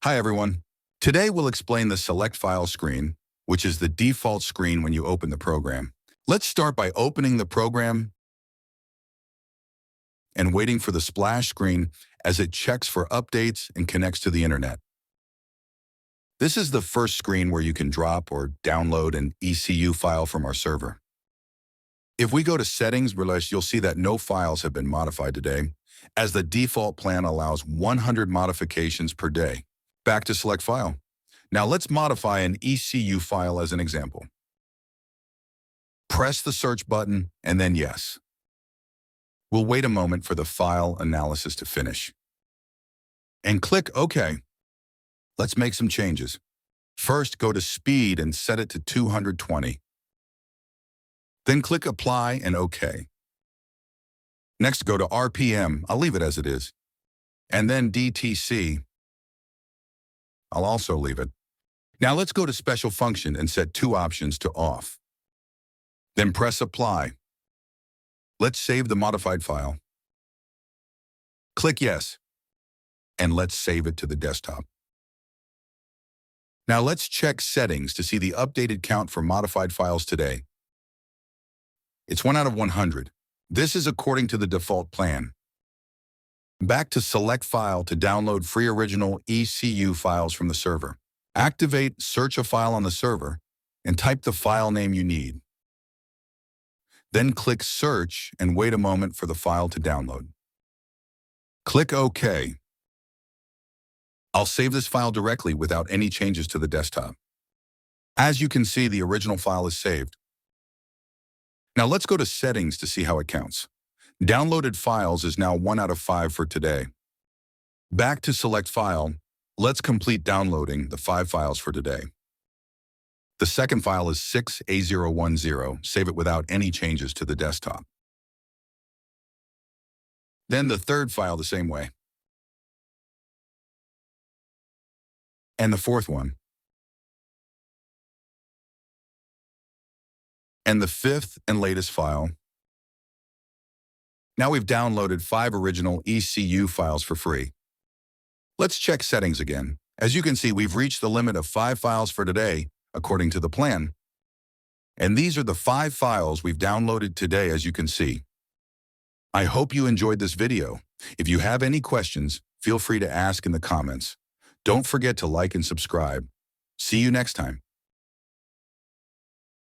Hi everyone. Today we'll explain the Select File screen, which is the default screen when you open the program. Let's start by opening the program and waiting for the splash screen as it checks for updates and connects to the internet. This is the first screen where you can drop or download an ECU file from our server. If we go to Settings, you'll see that no files have been modified today, as the default plan allows 100 modifications per day. Back to Select File. Now let's modify an ECU file as an example. Press the search button and then Yes. We'll wait a moment for the file analysis to finish. And click OK. Let's make some changes. First, go to Speed and set it to 220. Then click Apply and OK. Next, go to RPM. I'll leave it as it is. And then DTC. I'll also leave it. Now let's go to Special Function and set two options to Off. Then press Apply. Let's save the modified file. Click Yes. And let's save it to the desktop. Now let's check Settings to see the updated count for modified files today. It's 1 out of 100. This is according to the default plan. Back to Select File to download free original ECU files from the server. Activate Search a File on the server and type the file name you need. Then click Search and wait a moment for the file to download. Click OK. I'll save this file directly without any changes to the desktop. As you can see, the original file is saved. Now let's go to Settings to see how it counts. Downloaded files is now 1 out of 5 for today. Back to Select File, let's complete downloading the 5 files for today. The second file is 6A010. Save it without any changes to the desktop. Then the third file the same way. And the fourth one. And the fifth and latest file. Now we've downloaded 5 original ECU files for free. Let's check Settings again. As you can see, we've reached the limit of 5 files for today, according to the plan. And these are the 5 files we've downloaded today, as you can see. I hope you enjoyed this video. If you have any questions, feel free to ask in the comments. Don't forget to like and subscribe. See you next time.